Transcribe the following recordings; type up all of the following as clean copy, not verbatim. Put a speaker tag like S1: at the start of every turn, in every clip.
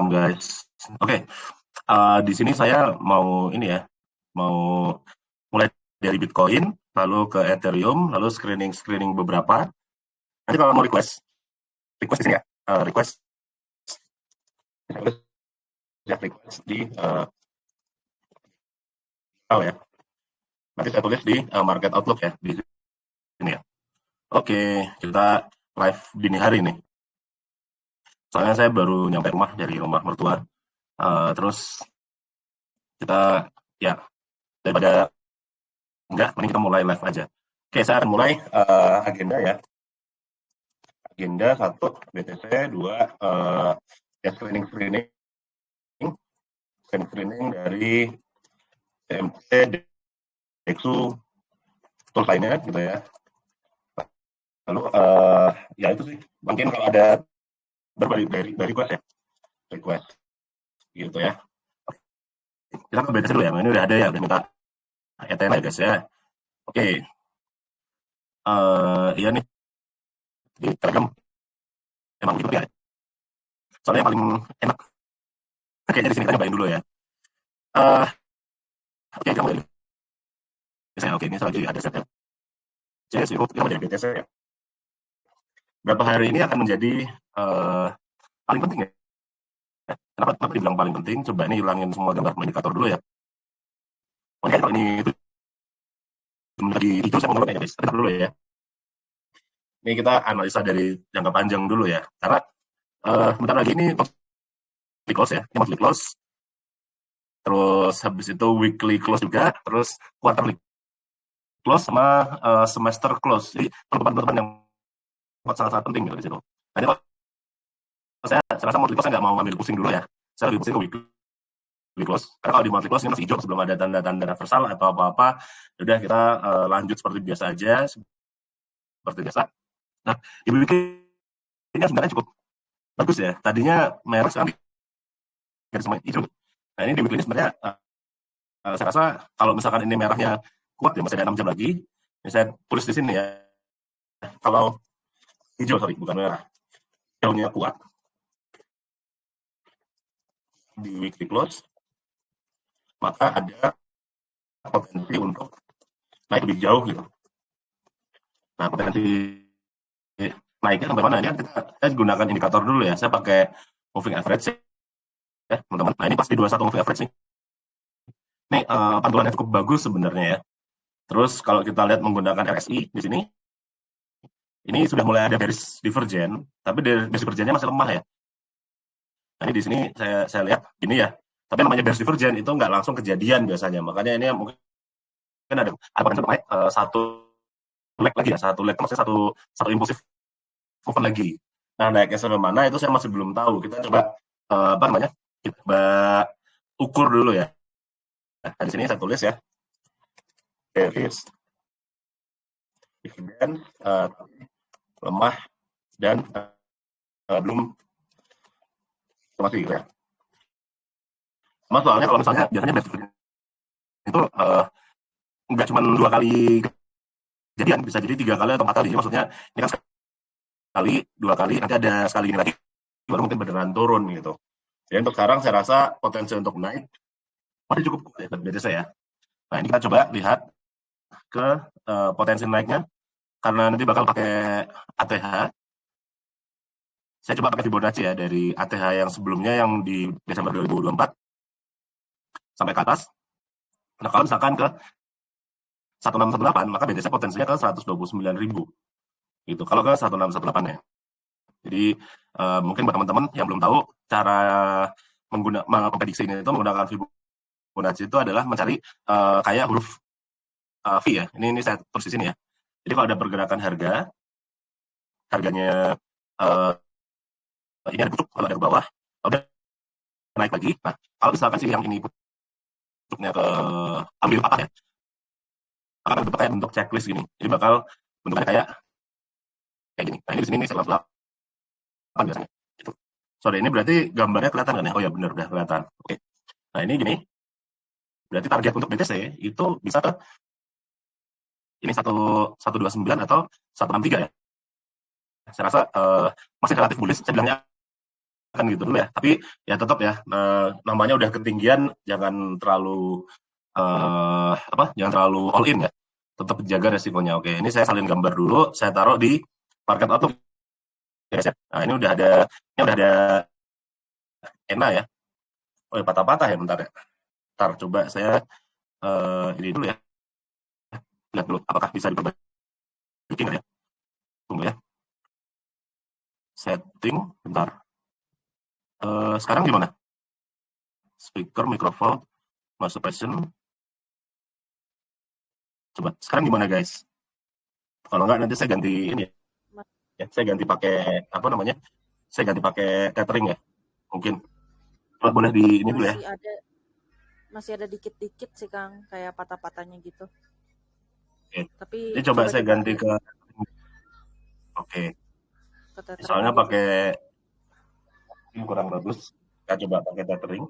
S1: Welcome guys. Oke, di sini saya mau ini ya, mau mulai dari Bitcoin, lalu ke Ethereum, lalu screening beberapa. Nanti kalau mau request di sini ya, request request di ya. Nanti saya tulis di Market Outlook ya di sini ya. Oke, kita live dini hari nih. Soalnya saya baru nyampe rumah dari rumah mertua. Terus kita ya daripada enggak, mending kita mulai live aja. Oke, saya akan mulai agenda ya. Agenda satu BTC, dua ya screening dari TMC, DEXU, tool lainnya gitu ya. Lalu ya itu sih. Mungkin kalau ada dari request gitu ya. Kita ke BTC dulu ya. Ini udah ada ya, udah minta ETN ya guys ya. Oke. Iya nih di Telegram emang gitu ya. Soalnya yang paling enak kayaknya di sini kita nyobain dulu ya. Oke, kita mulai. Saya oke, ini saya lagi ada set ya. Jadi kita dari BTC ya. Berapa hari ini akan menjadi paling penting ya. Kenapa dibilang paling penting? Coba ini hilangin semua gambar indikator dulu ya. Oke, kalau ini itu lagi hijau saya mau ngomong ya guys. Tapi dulu ya. Ini kita analisa dari jangka panjang dulu ya. Karena bentar lagi ini monthly close ya. Ini monthly close. Terus habis itu weekly close juga. Terus quarterly close sama semester close. Jadi penutupan yang sangat-sangat penting gitu di situ. Nah, ini saya rasa monthly close saya nggak mau ambil pusing dulu ya. Saya lebih pusing ke weekly close. Karena kalau di monthly close ini masih hijau sebelum ada tanda-tanda reversal atau apa-apa. Udah kita lanjut seperti biasa aja. Seperti biasa. Nah, di weekly ini sebenarnya cukup bagus ya. Tadinya merah sekarang semua hijau. Nah, ini di weekly ini sebenarnya saya rasa kalau misalkan ini merahnya kuat ya, masih ada 6 jam lagi. Ini saya tulis di sini ya. Kalau hijau, sorry, bukan merah. Hijaunya kuat di weekly close, maka ada potensi untuk naik lebih jauh gitu. Nah, potensi naiknya sampai mana ya? Saya gunakan indikator dulu ya. Saya pakai moving average ya, teman-teman. Nah, ini pasti 21 moving average nih. Ini pantulan yang cukup bagus sebenarnya ya. Terus kalau kita lihat menggunakan RSI di sini, ini sudah mulai ada bearish divergence, tapi bearish divergence-nya masih lemah ya. Nah, ini di sini saya lihat ini ya. Tapi namanya bearish divergence itu nggak langsung kejadian biasanya. Makanya ini mungkin ada potensi naik satu leg lagi ya, satu leg maksudnya satu impulsif movement lagi. Nah, naiknya sampai mana itu saya masih belum tahu. Kita coba apa namanya? Kita coba ukur dulu ya. Nah, di sini saya tulis ya. Bearish dividen lemah dan belum masih gitu ya. Sama soalnya kalau misalnya biasanya bearish dividen itu nggak cuma 2 kali kejadian, bisa jadi 3 kali atau 4 kali. Jadi maksudnya ini kan sekali, 2 kali, nanti ada sekali ini lagi, baru mungkin beneran turun gitu. Jadi untuk sekarang saya rasa potensi untuk naik masih cukup kuat ya BTC ya. Nah, ini kita coba lihat ke potensi naiknya, karena nanti bakal pakai ATH. Saya coba pakai Fibonacci ya, dari ATH yang sebelumnya yang di Desember 2024 sampai ke atas. Nah, kalau misalkan ke 1618, maka BTC potensinya ke 129.000 gitu. Kalau ke 1618 ya. Jadi mungkin buat teman-teman yang belum tahu cara memprediksi ini itu menggunakan Fibonacci itu adalah mencari kayak huruf V ya. Ini saya tulis di sini ya. Jadi kalau ada pergerakan harganya ini ada pucuk, kalau ada ke bawah, udah naik lagi. Nah, kalau misalkan sih yang ini pucuknya ke ambil patah ya, akan bentuk kayak bentuk checklist gini. Jadi bakal bentuknya kayak gini. Nah, ini di sini nih 108 biasanya. Gitu. Sorry, ini berarti gambarnya kelihatan kan ya? Oh ya, benar, udah kelihatan. Oke. Nah, ini gini. Berarti target untuk BTC itu bisa ke ini 129 atau 163 ya. Saya rasa masih relatif bullish. Saya bilangnya kan gitu dulu ya. Tapi ya tetap ya, namanya udah ketinggian, jangan terlalu jangan terlalu all in ya. Tetap jaga resikonya. Oke, ini saya salin gambar dulu, saya taruh di market outlook ya, guys ya. Nah, ini udah ada ENA ya. Oh, ya, patah-patah ya, bentar ya. Ntar coba saya ini dulu ya. Lihat dulu apakah bisa diperbaiki nggak ya. Tunggu ya. Setting, bentar. Sekarang gimana? Speaker, mikrofon, masuk passion. Coba sekarang gimana guys? Kalau nggak nanti saya ganti ini ya. Saya ganti pakai apa namanya? Saya ganti pakai tethering ya. Mungkin. Coba boleh di ini dulu ya.
S2: Masih ada dikit-dikit sih Kang, kayak patah-patahnya gitu.
S1: Oke.
S2: Tapi
S1: Ini coba saya
S2: coba-coba
S1: ganti ke oke.
S2: ke tethering
S1: Misalnya
S2: aja dulu.
S1: pakai ini kurang bagus. Kita coba pakai tethering.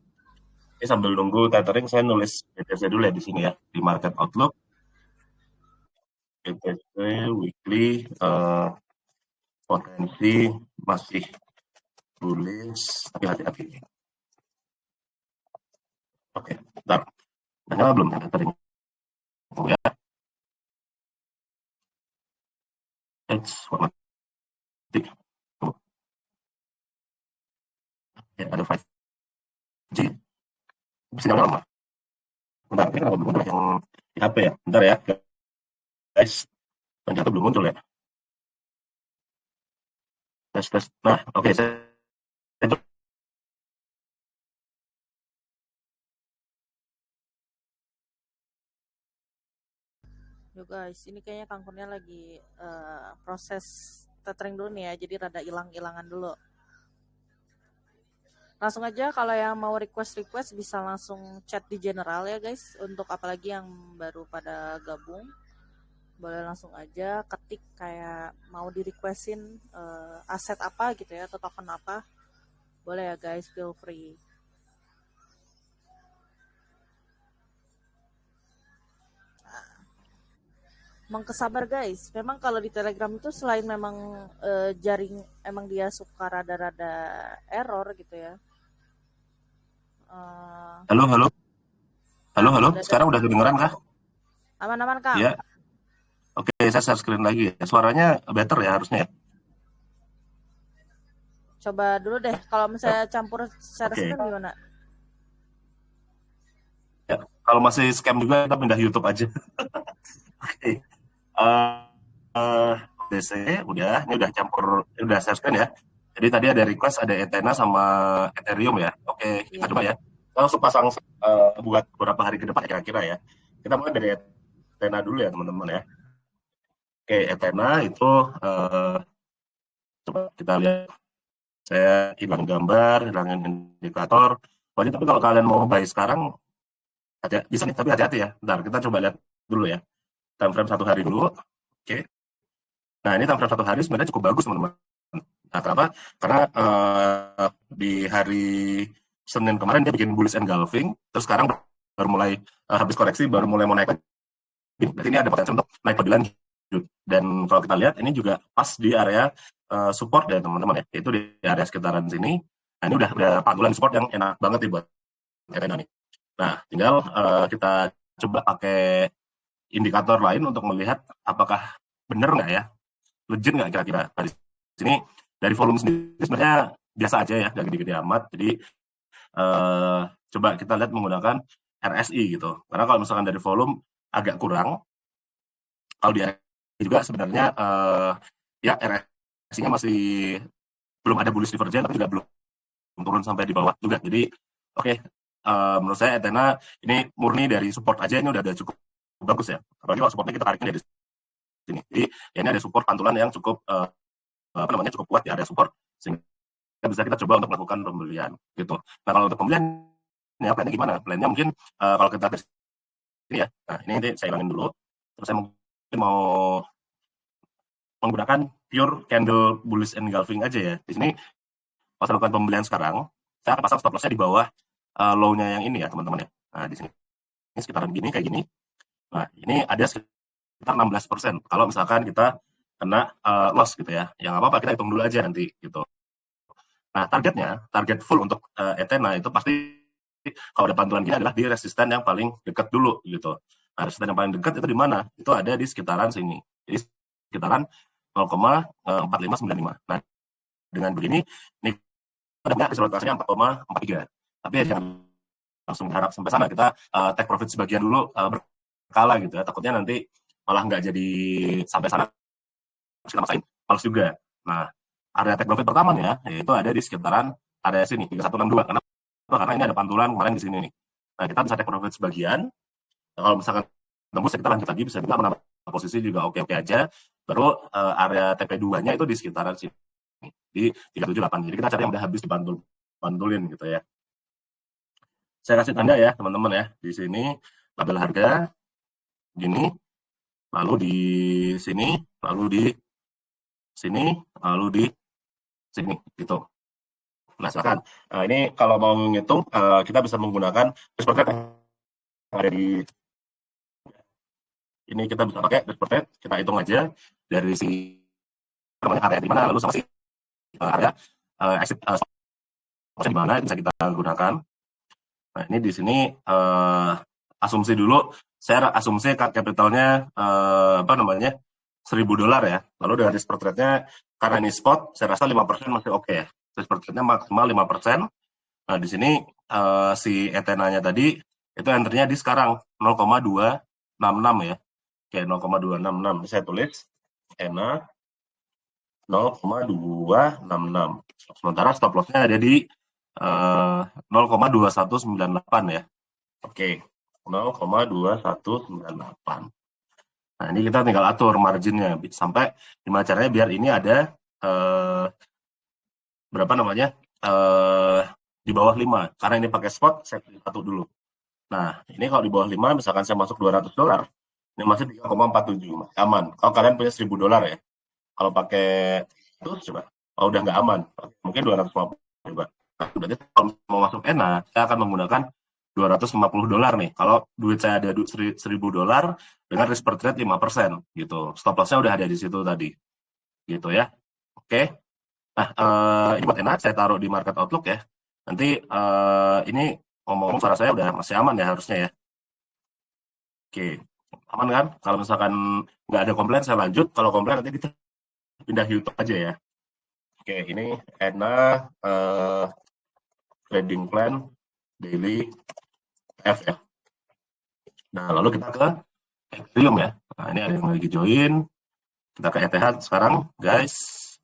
S1: Ini sambil nunggu tethering saya nulis BTC dulu ya di sini ya di Market Outlook. BTC weekly potensi masih bullish tapi hati-hati. Oke, bentar. Nyala belum ya tethering? Oh ya. Warna titik. Oh, ya ada 5G. Sinyalnya lama. Bentar, ini kenapa belum ada yang di HP ya? Bentar ya, guys. Ternyata belum muncul ya. Tes, tes. Nah, oke. Saya
S2: Yo guys, ini kayaknya Kang Kurnia lagi proses tethering dulu nih ya, jadi rada hilang-hilangan dulu. Langsung aja kalau yang mau request bisa langsung chat di general ya guys. Untuk apalagi yang baru pada gabung, boleh langsung aja ketik kayak mau di requestin aset apa gitu ya atau token apa. Boleh ya guys, feel free. Emang kesabar guys. Memang kalau di Telegram itu selain memang jaring emang dia suka rada-rada error gitu ya. Eh,
S1: halo, halo. Halo, halo.
S2: ada
S1: Sekarang udah kedengeran kah?
S2: aman-aman Kang.
S1: Iya. Oke, saya share screen lagi ya. Suaranya better ya harusnya ya.
S2: Coba dulu deh kalau
S1: Ya.
S2: misalnya campur share
S1: Oke.
S2: screen gimana?
S1: Ya. Kalau masih scam juga kita pindah YouTube aja. Oke. Eh DC udah, ini udah campur, udah share screen ya. Jadi tadi ada request ada Ethena sama Ethereum ya. Oke, kita
S2: Iya.
S1: coba ya. Kita langsung pasang buat beberapa hari ke depan ya kira-kira ya. Kita mulai dari Ethena dulu ya teman-teman ya. Oke, Ethena itu coba kita lihat. Saya hilang gambar, hilangin indikator. Pokoknya tapi kalau kalian mau buy sekarang, bisa nih, tapi hati-hati ya. Bentar, kita coba lihat dulu ya. Time frame 1 hari dulu. Oke. Nah, ini time frame 1 hari sebenarnya cukup bagus, teman-teman. Nah, kenapa? Karena di hari Senin kemarin dia bikin bullish engulfing, terus sekarang baru mulai habis koreksi, baru mulai mau naik lagi. Berarti ini ada potensi untuk naik lebih lanjut. Dan kalau kita lihat, ini juga pas di area support ya teman-teman ya. Itu di area sekitaran sini. Nah, ini udah panggulan support yang enak banget nih buat Etena nih. Nah, tinggal kita coba pakai indikator lain untuk melihat apakah benar nggak ya, legit nggak kira-kira. Nah, di sini dari volume sendiri sebenarnya biasa aja ya, nggak gede-gede amat. Jadi eh, coba kita lihat menggunakan RSI gitu. Karena kalau misalkan dari volume agak kurang, kalau di RSI juga sebenarnya ya RSI-nya masih belum ada bullish divergence, tapi juga belum turun sampai di bawah juga. Jadi oke, menurut saya Ethena ini murni dari support aja ini udah ada cukup bagus ya. Apalagi kalau supportnya kita tariknya dari sini. Jadi ya ini ada support pantulan yang cukup cukup kuat ya, ada support sehingga bisa kita coba untuk melakukan pembelian gitu. Nah kalau untuk pembelian ya plannya gimana? Plannya mungkin kalau kita dari sini ya. Nah ini nanti saya hilangin dulu. Terus saya mungkin mau menggunakan pure candle bullish engulfing aja ya. Di sini pas lakukan pembelian sekarang, saya akan pasang stop loss-nya di bawah low-nya yang ini ya teman-teman ya. Nah di sini ini sekitaran gini kayak gini. Nah ini ada sekitar 16%. Kalau misalkan kita kena loss gitu ya, yang apa-apa kita hitung dulu aja nanti gitu. Nah, target full untuk Ethena itu pasti kalau ada pantulan gini adalah di resisten yang paling dekat dulu gitu. Nah, resisten yang paling dekat itu di mana? Itu ada di sekitaran sini. Jadi sekitaran 0,4595. Nah, dengan begini ini ada resolusinya 4,43. Tapi ya jangan langsung harap sampai sana. Kita take profit sebagian dulu berkala gitu ya. Takutnya nanti malah nggak jadi sampai sana kita maksain males juga. Nah, area take profit pertamanya yaitu ada di sekitaran area sini 3162. Karena ini ada pantulan kemarin di sini nih. Nah, kita bisa take profit sebagian. Nah, kalau misalkan tembus kita lanjut lagi, bisa kita menambah posisi juga oke-oke aja. Baru area TP2-nya itu di sekitaran sini di 378. Jadi kita cari yang udah habis dipantulin gitu ya. Saya kasih tanda ya teman-teman ya. Di sini label harga gini, lalu di sini, lalu di sini, lalu di sini gitu. Nah, silakan. Ini kalau mau ngitung kita bisa menggunakan risk per trade yang ada di ini, kita bisa pakai risk per trade, kita hitung aja dari si area di mana lalu sama si area exit di mana bisa kita gunakan. Nah, ini di sini asumsi dulu, saya asumsi capitalnya apa namanya $1.000 ya. Lalu dari risk per trade-nya karena ini spot, saya rasa 5% masih oke ya. Risk per trade-nya maksimal 5%. Nah, di sini si Ethena-nya tadi itu entry-nya di sekarang 0,266 ya. Oke, 0,266. Saya tulis Ethena 0,266. Sementara stop loss-nya ada di 0,2198 ya. Oke, 0,2198. Nah, ini kita tinggal atur marginnya sampai gimana caranya biar ini ada berapa namanya di bawah 5. Karena ini pakai spot, saya pilih 1 dulu. Nah, ini kalau di bawah 5, misalkan saya masuk $200, ini masih 3,47, masih aman. Kalau kalian punya $1.000 ya. Kalau pakai itu coba, oh udah nggak aman. Mungkin 250 coba. Nah, berarti kalau mau masuk ENA, saya akan menggunakan $250 nih. Kalau duit saya ada $1.000 dengan risk per trade 5% gitu. Stop loss-nya udah ada di situ tadi. Gitu ya. Oke. Nah, ini buat ENA saya taruh di market outlook ya. Nanti ini ngomong-ngomong suara saya udah masih aman ya harusnya ya. Oke. Aman kan? Kalau misalkan nggak ada komplain saya lanjut. Kalau komplain nanti kita pindah YouTube aja ya. Oke, ini ENA trading plan daily F ya. Nah, lalu kita ke Ethereum ya. Nah, ini ada yang lagi join. Kita ke ETH sekarang, guys.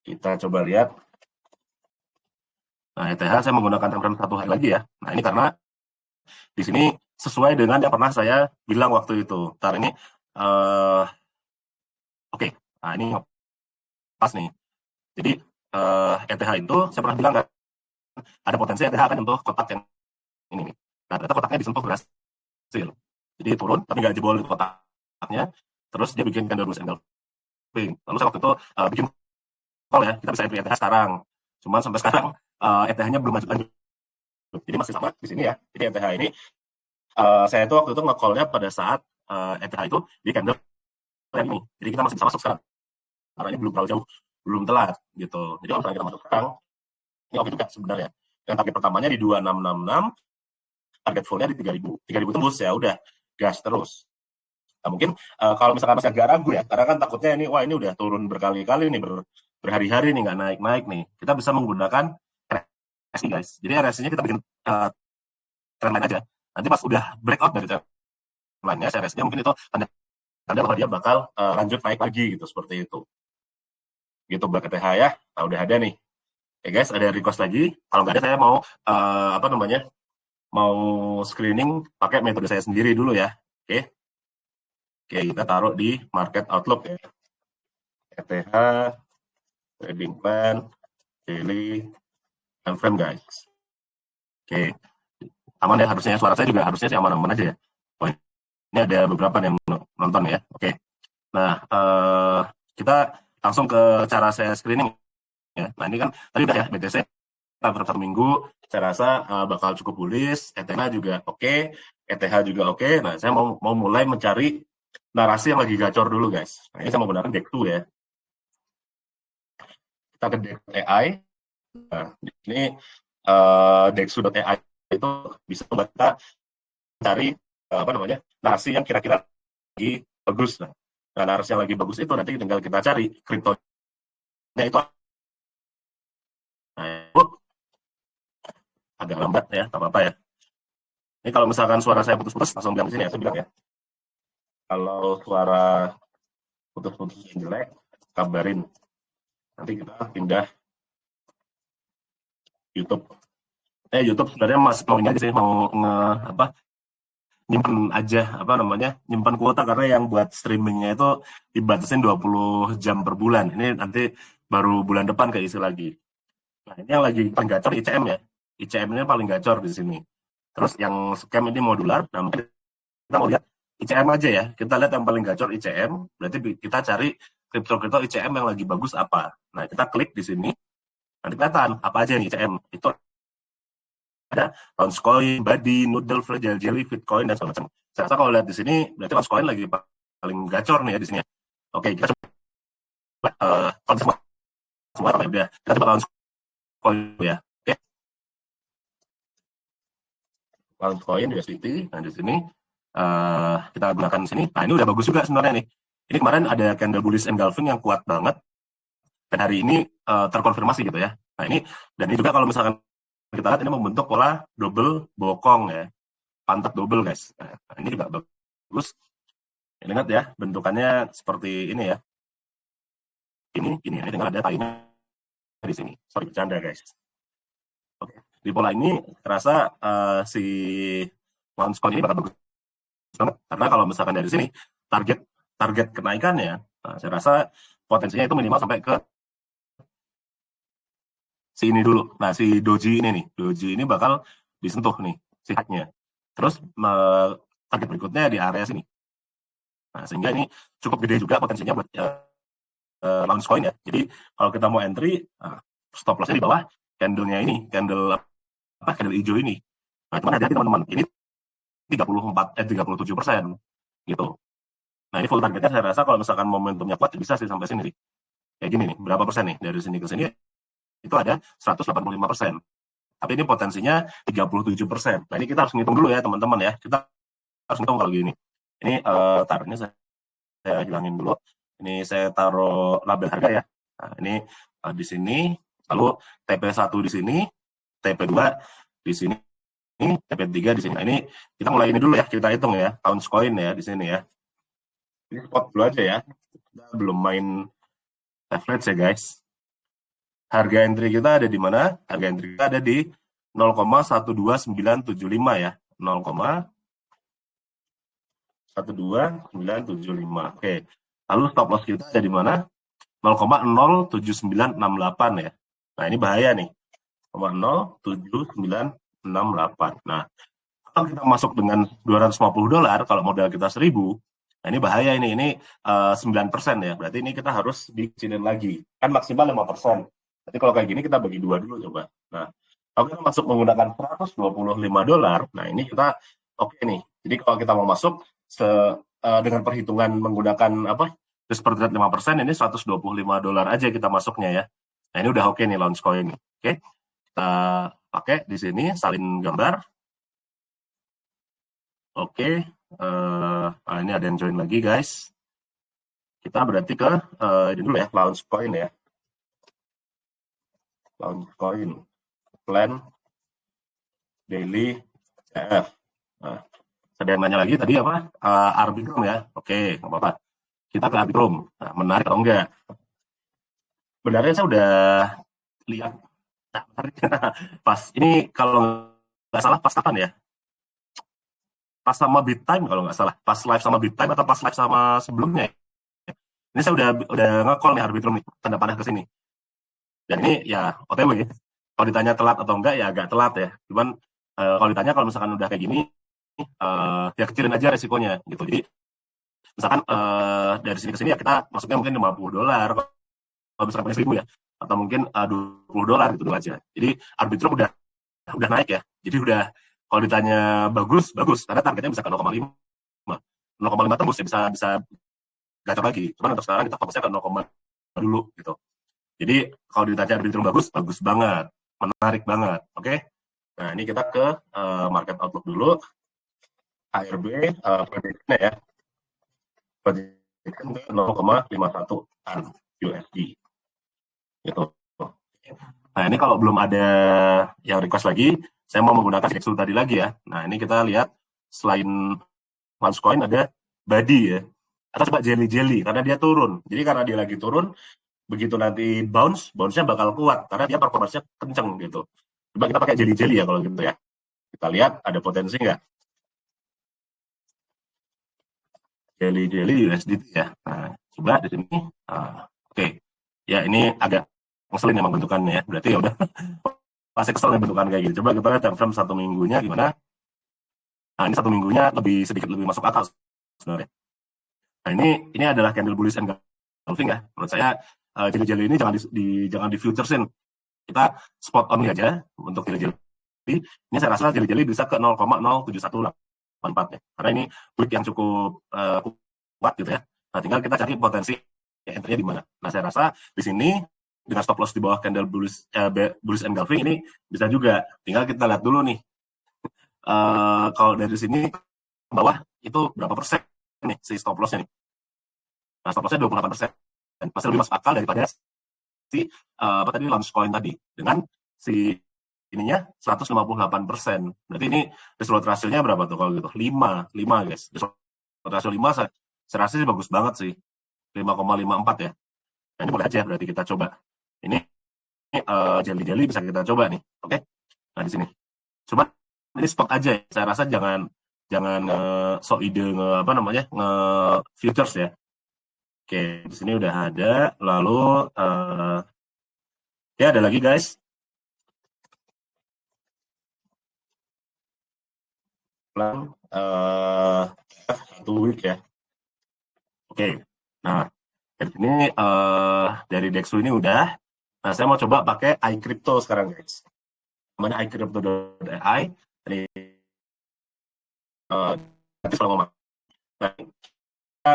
S1: Kita coba lihat. Nah, ETH saya menggunakan time frame 1 hari lagi ya. Nah, ini karena di sini sesuai dengan yang pernah saya bilang waktu itu. Ntar ini, oke. Nah, ini pas nih. Jadi, ETH itu saya pernah bilang kan, ada potensi ETH akan menyentuh kotak yang ini nih. Nah, ternyata kotaknya disentuh berhasil. Jadi turun, tapi nggak jebol kotaknya. Terus dia bikin candle bullish engulfing. Lalu saya waktu itu bikin call ya, kita bisa entry ETH sekarang. Cuman sampai sekarang ETH-nya belum maju lanjut. Jadi masih sama di sini ya. Jadi ETH ini saya itu waktu itu nge-call-nya pada saat ETH itu di candle ini. Jadi kita masih bisa masuk sekarang. Karena ini belum terlalu jauh, belum telat gitu. Jadi kalau kita masuk sekarang, ini oke juga sebenarnya. Yang target pertamanya di 2666, target full-nya di 3000. 3000 tembus ya udah gas terus. Nah, mungkin kalau misalkan masih agak ragu ya, karena kan takutnya ini wah ini udah turun berkali-kali nih berhari-hari nih nggak naik-naik nih. Kita bisa menggunakan RSI guys. Jadi RSI-nya kita bikin trendline aja. Nanti pas udah breakout dari trendline-nya, RSI-nya mungkin itu tanda bahwa dia bakal lanjut naik lagi gitu, seperti itu. Gitu buat ETH ya. Nah, udah ada nih. Oke guys, ada request lagi. Kalau nggak ada saya mau apa namanya? Mau screening pakai metode saya sendiri dulu ya. Oke. Oke, kita taruh di market outlook ya. ETH trading plan daily time frame guys. Oke. Aman ya harusnya, suara saya juga harusnya sih aman-aman aja ya. Oh, ini ada beberapa yang nonton ya. Oke. Nah, kita langsung ke cara saya screening ya. Nah, ini kan tadi udah ya BTC dalam 1 minggu saya rasa bakal cukup bullish, Ethena juga oke, ETH juga oke. Nah, saya mau mulai mencari narasi yang lagi gacor dulu guys. Nah, ini saya menggunakan Deck 2 ya. Kita ke Deck AI. Nah, di sini Dexu.ai itu bisa membuat kita cari apa namanya narasi yang kira-kira lagi bagus. Nah, narasi yang lagi bagus itu nanti tinggal kita cari kriptonya itu. Nah, itu agak lambat ya, tak apa-apa ya. Ini kalau misalkan suara saya putus-putus, langsung bilang di sini ya, saya bilang ya. Kalau suara putus-putus yang jelek, kabarin. Nanti kita pindah YouTube. YouTube sebenarnya mas mau ini aja sih, mau apa nyimpen aja apa namanya nyimpan kuota karena yang buat streamingnya itu dibatasin 20 jam per bulan. Ini nanti baru bulan depan keisi lagi. Nah, ini yang lagi paling gacor ICM ya. ICM ini paling gacor di sini. Terus yang scam ini modular, nah kita mau lihat ICM aja ya. Kita lihat yang paling gacor ICM, berarti kita cari kripto-kripto ICM yang lagi bagus apa. Nah, kita klik di sini, nanti kelihatan apa aja nih ICM. Itu ada Launchcoin, Buddy, Noodle, Fragile Jelly, Bitcoin, dan segala macam. Saya rasa kalau lihat di sini, berarti Launchcoin lagi paling gacor nih ya di sini. Oke, kita coba semua ya. Kita coba Launchcoin ya. Oke, Launchcoin USDT. Nah di sini kita gunakan di sini. Nah ini udah bagus juga sebenarnya nih. Ini kemarin ada candle bullish engulfing yang kuat banget. Dan hari ini terkonfirmasi gitu ya. Nah ini dan ini juga kalau misalkan kita lihat ini membentuk pola double bokong ya. Pantat double guys. Nah, ini juga bagus. Ingat ya, bentukannya seperti ini ya. Ini tinggal ada talinya di sini. Sorry, bercanda guys. Oke, di pola ini terasa si Launchcoin ini bakal bagus banget. Karena kalau misalkan dari sini target target kenaikannya, saya rasa potensinya itu minimal sampai ke si ini dulu. Nah, si doji ini nih, doji ini bakal disentuh nih si high-nya. Terus target berikutnya di area sini. Nah, sehingga ini cukup gede juga potensinya buat Launchcoin ya. Jadi kalau kita mau entry, stop loss-nya di bawah candle-nya ini, candle hijau ini. Nah, cuman hati-hati teman-teman. Ini 37% gitu. Nah, ini full targetnya saya rasa kalau misalkan momentumnya kuat bisa sih sampai sini sih. Kayak gini nih, berapa persen nih dari sini ke sini itu ada 185%. Tapi ini potensinya 37%. Nah, ini kita harus ngitung dulu ya teman-teman ya. Kita harus ngitung kalau gini. Ini taruhnya saya hilangin dulu. Ini saya taruh label harga ya. Nah, ini di sini, lalu TP1 di sini, TP2 di sini, TP3 di sini. Nah, ini kita mulai ini dulu ya, kita hitung ya, Launchcoin ya di sini ya. Ini spot dulu aja ya. Kita belum main average ya guys. Harga entry kita ada di mana? Harga entry kita ada di 0,12975 ya. 0,12975. Oke. Lalu stop loss kita ada di mana? 0,07968 ya. Nah, ini bahaya nih. 0,07968. Nah, kalau kita masuk dengan $250, kalau modal kita 1.000, nah ini bahaya ini. Ini 9% ya. Berarti ini kita harus dikecilin lagi. Kan maksimal 5%. Jadi kalau kayak gini kita bagi dua dulu coba. Nah, kalau kita masuk menggunakan $125, nah ini kita oke nih. Jadi kalau kita mau masuk dengan perhitungan menggunakan apa? Risk per trade 5%, ini $125 aja kita masuknya ya. Nah, ini udah oke nih Launchcoin. Oke. Kita pakai di sini salin gambar. Oke. Ini ada yang join lagi guys. Kita berarti ke ini dulu ya, Launchcoin ya. Launchcoin plan daily CF. Nah, ada yang nanya lagi tadi apa? Arbitrum ya. Oke, nggak apa-apa. Kita ke Arbitrum. Nah, menarik atau enggak? Sebenarnya saya udah lihat. Nah, pas ini kalau nggak salah pas kapan ya? Pas sama Bittime kalau nggak salah. Pas live sama Bittime atau pas live sama sebelumnya? Ini saya udah nge-call nih Arbitrum nih, tanda panah ke sini. Dan ini ya OTW. Kalau ditanya telat atau enggak ya agak telat ya. Cuman kalau ditanya kalau misalkan udah kayak gini, ya kecilin aja resikonya gitu. Jadi misalkan dari sini ke sini ya kita masuknya mungkin $50 kalau misalkan punya 1.000 ya, atau mungkin $20 gitu aja. Jadi Arbitrum udah naik ya. Jadi udah kalau ditanya bagus karena targetnya bisa ke 0,5. 0,5 tembus ya bisa gacor lagi. Cuman untuk sekarang kita fokusnya ke 0, dulu gitu. Jadi kalau ditanya arbitrum bagus, bagus banget, menarik banget. Oke. Nah, ini kita ke market outlook dulu. ARB prediksinya ya. Prediksikan ke 0,51an USD. Gitu. Nah, ini kalau belum ada yang request lagi, saya mau menggunakan Dexul tadi lagi ya. Nah, ini kita lihat selain Launchcoin ada Badi ya. Atau coba Jelly, karena dia turun. Jadi karena dia lagi turun, begitu nanti bounce-nya bakal kuat, karena dia performance-nya kenceng gitu. Coba kita pakai Jelly ya kalau gitu ya. Kita lihat ada potensi nggak? Jelly USDT ya. Nah, coba di sini. Oke. Ya, ini agak ngeselin emang bentukannya ya. Berarti ya udah pasti kesel ya bentukan kayak gitu. Coba kita lihat time frame 1 minggunya gimana. Nah, ini 1 minggunya sedikit lebih masuk akal sebenarnya. Nah, ini adalah candle bullish engulfing ya. Menurut saya jelly ini jangan di futuresin. Kita spot on aja untuk jelly. Ini saya rasa jelly bisa ke 0,07184 ya. Karena ini wick yang cukup kuat gitu ya. Nah, tinggal kita cari potensi entry-nya di mana. Nah, saya rasa di sini dengan stop loss di bawah candle bullish engulfing ini bisa juga. Tinggal kita lihat dulu nih. Kalau dari sini ke bawah itu berapa persen nih si stop loss-nya nih. Nah, stop loss-nya 28%. Masih lebih masuk akal daripada si apa tadi Launchcoin tadi dengan si ininya 158%. Berarti ini result ratio-nya berapa tuh kalau gitu? 5 guys. Result ratio 5 saya rasa sih bagus banget sih. 5,54 ya. Nah, ini boleh aja berarti kita coba. Ini jelly bisa kita coba nih. Oke. Nah, di sini. Cuma ini spot aja ya. Saya rasa jangan sok ide nge futures ya. Oke, di sini udah ada. Lalu ya ada lagi guys. Satu week ya. Oke. Nah, ini dari Dexu ini udah. Nah, saya mau coba pakai iCrypto sekarang guys. Mana iCrypto.ai. Ini nanti kalau mau nah, kita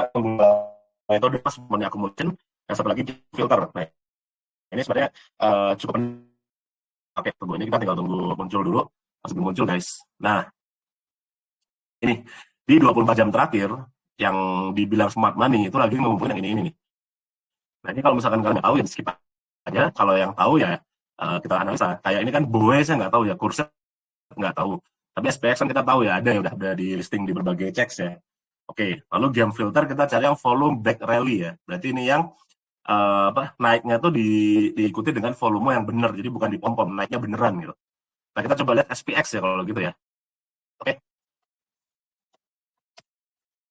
S1: metode pas money accumulation dan satu lagi filter. Nah, ini sebenarnya cukup oke, tunggu ini kita tinggal tunggu muncul dulu. Masih belum muncul guys. Nah, ini di 24 jam terakhir yang dibilang smart money itu lagi ngumpulin yang ini nih. Nah, ini kalau misalkan kalian nggak tahu ya skip aja. Kalau yang tahu ya kita analisa. Kayak ini kan BOE saya nggak tahu ya, kursnya nggak tahu. Tapi SPX kan kita tahu ya, ada ya udah di listing di berbagai checks ya. Oke, lalu game filter kita cari yang volume back rally ya. Berarti ini yang naiknya tuh diikuti dengan volume yang benar, jadi bukan dipom-pom, naiknya beneran gitu. Nah, kita coba lihat SPX ya kalau gitu ya. Oke.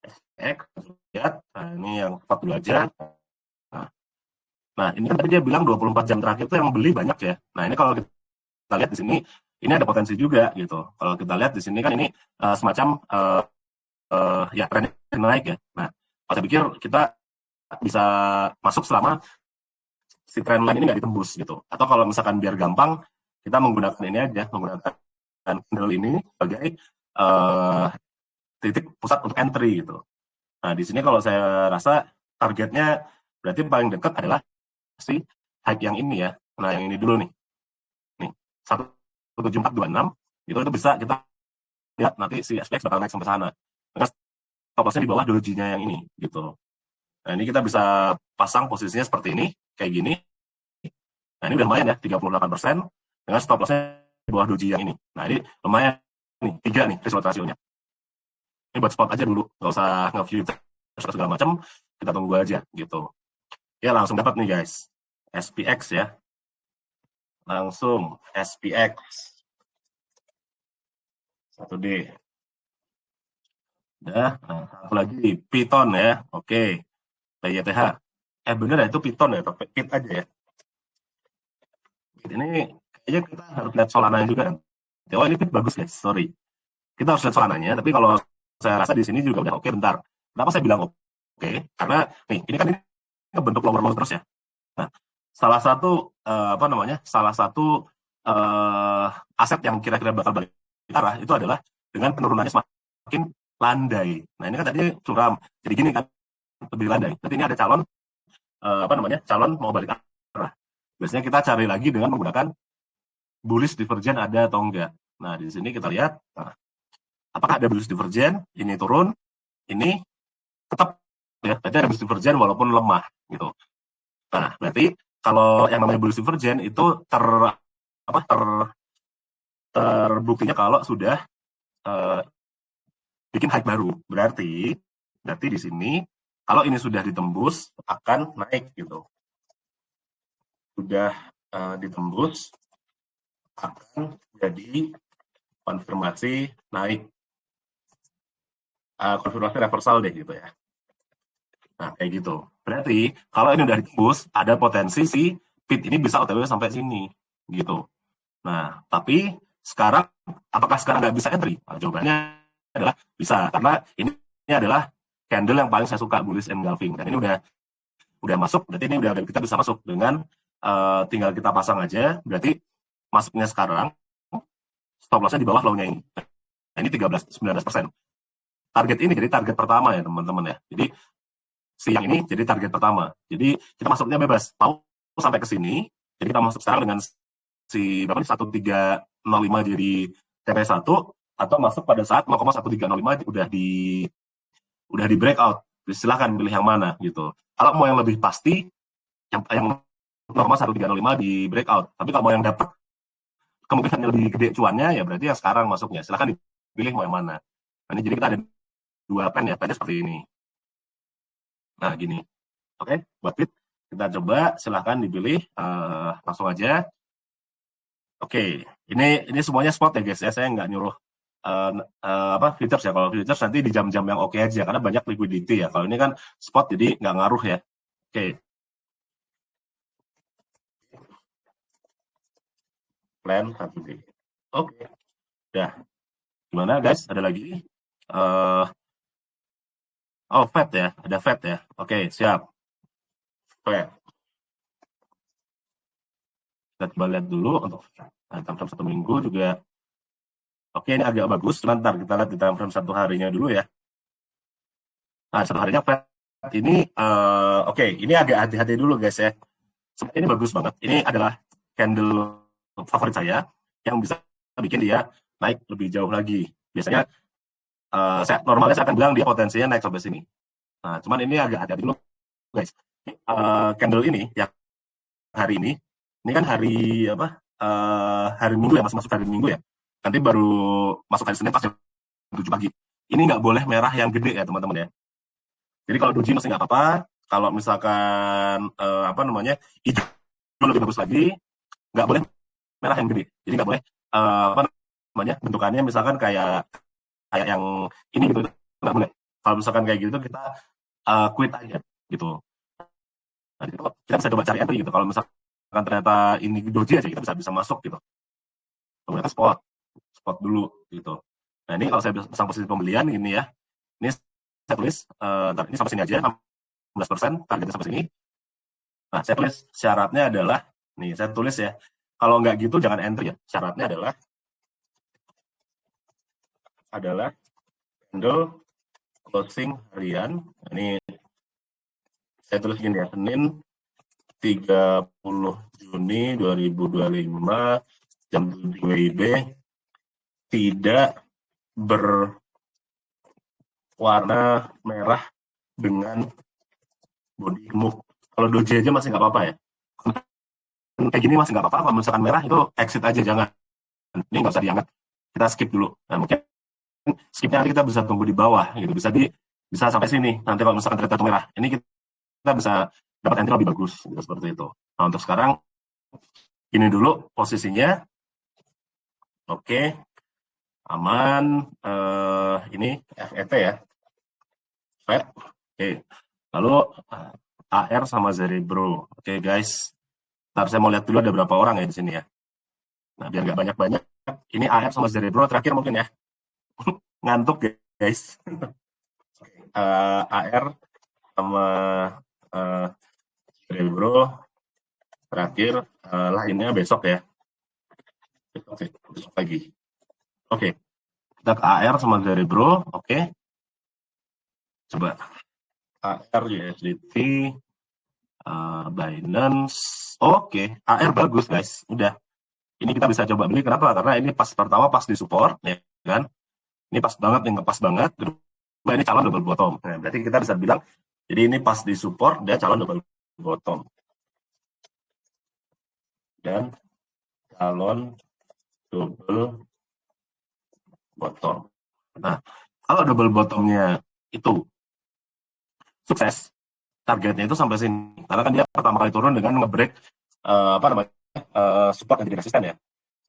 S1: SPX, lihat. Nah, ini yang tepat dulu aja. Nah, ini kan tadi dia bilang 24 jam terakhir itu yang beli banyak ya. Nah, ini kalau kita lihat di sini, ini ada potensi juga gitu. Kalau kita lihat di sini kan ini semacam ya tren naik ya. Nah, saya pikir kita bisa masuk selama si trend line ini nggak ditembus gitu. Atau kalau misalkan biar gampang, kita menggunakan ini aja, menggunakan candle ini sebagai titik pusat untuk entry gitu. Nah, di sini kalau saya rasa targetnya berarti paling dekat adalah si high yang ini ya. Nah, yang ini dulu nih. Nih, 17426 itu bisa kita lihat nanti si SPX bakal naik sampai sana. Karena stop loss-nya di bawah doji-nya yang ini gitu. Nah, ini kita bisa pasang posisinya seperti ini, kayak gini. Nah, ini udah lumayan ya, 38% dengan stop loss-nya di bawah doji yang ini. Nah, ini lumayan nih, 3 nih result ratio-nya. Ini buat spot aja dulu, nggak usah nge-view segala macam, kita tunggu aja gitu. Ya, langsung dapat nih guys, SPX ya. Langsung SPX 1D. Udah, nah, satu lagi Python ya. Oke. PYTH. Bener ya itu Python ya, atau Pit aja ya. Ini kayaknya kita harus lihat Solana juga kan. Oh, ini Pit bagus guys, sorry. Kita harus lihat Solananya, tapi kalau saya rasa di sini juga udah oke. Bentar. Kenapa saya bilang oke? Karena nih, ini kan ini bentuk lower low terus ya. Nah, salah satu Salah satu aset yang kira-kira bakal balik arah itu adalah dengan penurunannya semakin landai. Nah, ini kan tadi curam. Jadi gini kan lebih landai. Berarti ini ada calon calon mau balik arah. biasanya kita cari lagi dengan menggunakan bullish divergence ada atau enggak. Nah, di sini kita lihat, nah, apakah ada bullish divergence, ini turun, ini tetap ya, berarti ada bullish divergence walaupun lemah gitu. Nah, berarti kalau yang namanya bullish divergence itu terbuktinya kalau sudah bikin high baru. Berarti di sini kalau ini sudah ditembus akan naik gitu. Sudah ditembus akan jadi konfirmasi naik, konfirmasi reversal deh gitu ya. Nah, kayak gitu. Berarti kalau ini udah ditembus, ada potensi si pit ini bisa OTW sampai sini gitu. Nah, tapi sekarang apakah sekarang nggak bisa entry? Nah, jawabannya adalah bisa, karena ini adalah candle yang paling saya suka, bullish engulfing. Dan ini udah masuk, berarti ini udah kita bisa masuk dengan tinggal kita pasang aja. Berarti masuknya sekarang stop lossnya di bawah low-nya ini. Nah, ini 19%. Target ini jadi target pertama ya teman-teman ya. Jadi siang ini jadi target pertama. Jadi kita masuknya bebas. Mau sampai ke sini, jadi kita masuk sekarang dengan si berapa nih 1305 jadi TP1 atau masuk pada saat 0,1305 udah di breakout. Silahkan pilih yang mana gitu. Kalau mau yang lebih pasti yang 0,1305 di breakout. Tapi kalau mau yang dapat kemungkinan lebih gede cuannya ya berarti yang sekarang masuknya. Silahkan dipilih mau yang mana. Nah, ini jadi kita ada dua pen ya, pennya seperti ini. Nah, gini. Oke, buat bit kita coba, silahkan dipilih, langsung aja. Oke, ini semuanya spot ya guys ya, saya nggak nyuruh futures ya. Kalau futures nanti di jam-jam yang oke aja, karena banyak liquidity ya. Kalau ini kan spot jadi nggak ngaruh ya. Oke. Plan 1D. Oke, udah. Gimana guys? Ada lagi? Oh, Fed ya, ada Fed ya. Oke, siap. Fed. Kita coba lihat dulu untuk time frame 1 minggu juga. Oke, ini agak bagus. Sebentar, kita lihat di time frame 1 harinya dulu ya. Nah, 1 harinya Fed ini, oke, ini agak hati-hati dulu guys ya. Sebenarnya ini bagus banget. Ini adalah candle favorit saya yang bisa bikin dia naik lebih jauh lagi. Biasanya normalnya saya akan bilang dia potensinya naik sampai sini. Nah, cuman ini agak hati-hati dulu guys. Candle ini yang hari ini kan hari apa? Hari Minggu ya, masih masuk hari Minggu ya. Nanti baru masuk hari Senin pas jam 7 pagi. Ini nggak boleh merah yang gede ya teman-teman ya. Jadi kalau doji masih nggak apa-apa. Kalau misalkan hijau lebih bagus lagi, nggak boleh merah yang gede. Jadi nggak boleh bentukannya misalkan kayak yang ini gitu, nggak boleh. Kalau misalkan kayak gitu kita quit aja gitu. Nah, kita bisa coba cari entry gitu. Kalau misalkan ternyata ini doji aja, kita bisa masuk gitu. Kemudian spot dulu gitu. Nah, ini kalau saya pasang posisi pembelian ini ya, ini saya tulis ini sampai sini aja 16%, targetnya sampai sini. Nah, saya tulis syaratnya adalah nih, saya tulis ya, kalau nggak gitu jangan entry ya. Syaratnya adalah candle closing harian. Ini saya tulis gini ya, Senin 30 Juni 2025 jam 7 WIB tidak berwarna merah dengan body move. Kalau doji aja masih nggak apa-apa ya. Kayak gini masih nggak apa-apa. Kalau misalkan merah itu exit aja, jangan. Ini nggak usah diangkat. Kita skip dulu. Nah, mungkin skipnya nanti kita bisa tunggu di bawah gitu. Bisa sampai sini. Nanti kalau misalkan ternyata merah, ini kita bisa dapat entry lebih bagus gitu, seperti itu. Nah, untuk sekarang ini dulu posisinya. Oke. Aman. Ini FET ya. Fed. Oke. Lalu AR sama Zerebro. Oke guys. Ntar saya mau lihat dulu ada berapa orang ya di sini ya. Nah, biar nggak banyak-banyak. Ini AR sama Zerebro terakhir mungkin ya. Ngantuk guys. AR sama Zerebro terakhir, lainnya besok ya. Besok lagi. Oke. Kita ke AR sama Zerebro. Oke. Coba AR USDT Binance. Oke, AR bagus guys. Udah. Ini kita bisa coba beli. Kenapa? Karena ini pertama pas di support, ya kan? Ini pas banget, yang pas banget. Kedua, ini calon double bottom. Nah, berarti kita bisa bilang, jadi ini pas di support, dia calon double bottom. Dan calon double bottom. Nah, kalau double bottomnya itu sukses, targetnya itu sampai sini. Karena kan dia pertama kali turun dengan nge-break support yang jadi resisten ya,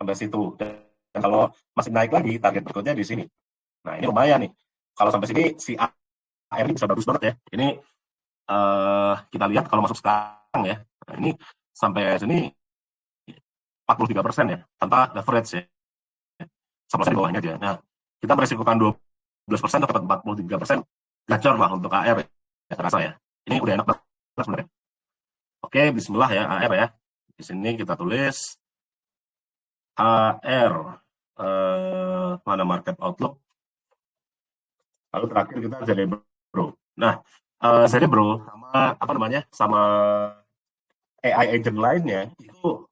S1: sampai situ. Dan kalau masih naik lagi, target berikutnya di sini. Nah, ini lumayan nih. Kalau sampai sini si AR ini bisa bagus banget ya. Ini kita lihat kalau masuk sekarang ya. Nah, ini sampai sini 43% ya, tanpa leverage ya. Sama di bawahnya aja. Nah, kita meresikokan 12% atau 43%, gacor lah untuk AR ya. Terasa ya. Ini udah enak banget sebenarnya. Oke, bismillah ya AR ya. Di sini kita tulis AR, mana market outlook. Lalu terakhir kita Cerebro. Nah, Cerebro sama AI agent lainnya itu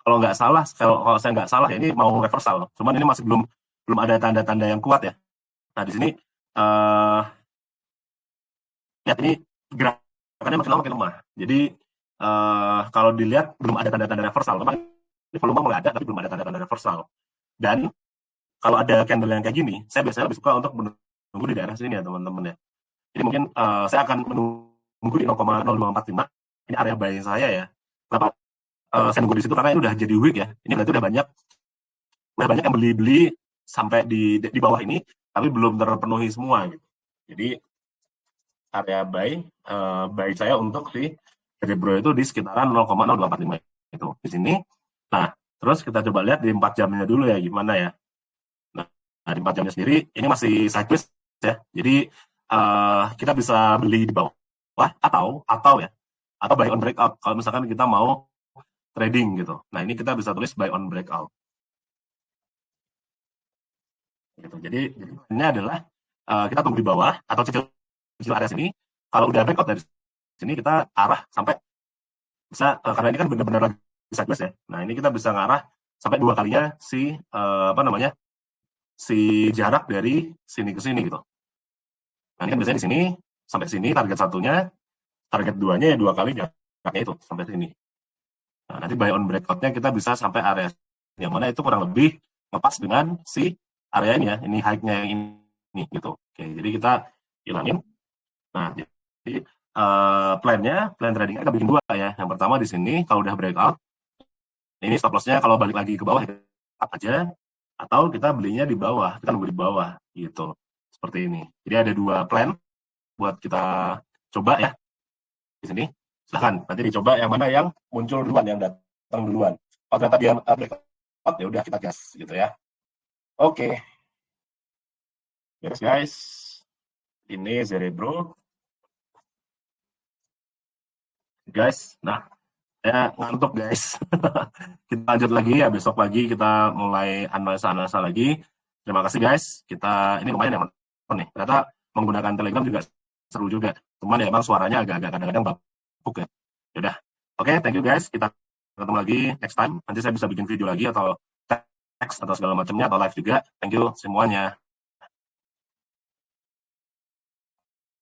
S1: kalau nggak salah, kalau saya nggak salah ya, ini mau reversal. Cuman ini masih belum ada tanda-tanda yang kuat ya. Nah, di sini lihat ini gerakannya makin lama makin lemah. Jadi kalau dilihat belum ada tanda-tanda reversal. Memang ini volume mulai ada, tapi belum ada tanda-tanda reversal. Dan kalau ada candle yang kayak gini, saya biasanya lebih suka untuk menunggu di daerah sini ya teman-teman ya. Jadi mungkin saya akan menunggu di 0,0245. Ini area buy saya ya. Kenapa saya nunggu di situ? Karena ini udah jadi weak ya. Ini berarti udah banyak yang beli-beli sampai di bawah ini, tapi belum terpenuhi semua gitu. Jadi area buy saya untuk si Cerebro itu di sekitaran 0,0245 itu di sini. Nah, terus kita coba lihat di 4 jamnya dulu ya gimana ya. Nah, di 4 jamnya sendiri ini masih sideways ya. Jadi kita bisa beli di bawah atau buy on breakout kalau misalkan kita mau trading gitu. Nah, ini kita bisa tulis buy on breakout. Gitu. Jadi ini adalah kita tunggu di bawah atau cicil area sini. Kalau udah breakout dari sini kita arah sampai bisa karena ini kan benar-benar lagi sideways ya. Nah, ini kita bisa ngarah sampai 2 kalinya si si jarak dari sini ke sini gitu. Nah, ini kan biasanya di sini sampai sini target satunya, target 2-nya ya 2 kali jaraknya itu sampai sini. Nah, nanti buy on breakout-nya kita bisa sampai area yang mana itu kurang lebih ngepas dengan si area ini ya, ini high-nya yang ini gitu. Oke, jadi kita hilangin. Nah, jadi plan tradingnya kita bikin 2 ya. Yang pertama di sini kalau udah breakout, ini stop loss-nya kalau balik lagi ke bawah tetap aja, atau kita belinya di bawah, kita nunggu di bawah gitu. Seperti ini. Jadi ada 2 plan buat kita coba ya di sini. Silahkan nanti dicoba yang mana yang muncul duluan, yang datang duluan. Kalau ternyata dia breakout ya udah kita gas gitu ya. Oke. Yes guys. Ini Cerebro. Guys, nah saya ngantuk guys. Kita lanjut lagi ya, besok lagi kita mulai analisa lagi. Terima kasih guys. Kita ini lumayan ya nih. Ternyata menggunakan Telegram juga seru juga. Cuman ya emang suaranya agak-agak kadang-kadang bapuk ya. Yaudah. Oke, thank you guys. Kita ketemu lagi next time. Nanti saya bisa bikin video lagi atau teks atau segala macamnya atau live juga. Thank you semuanya.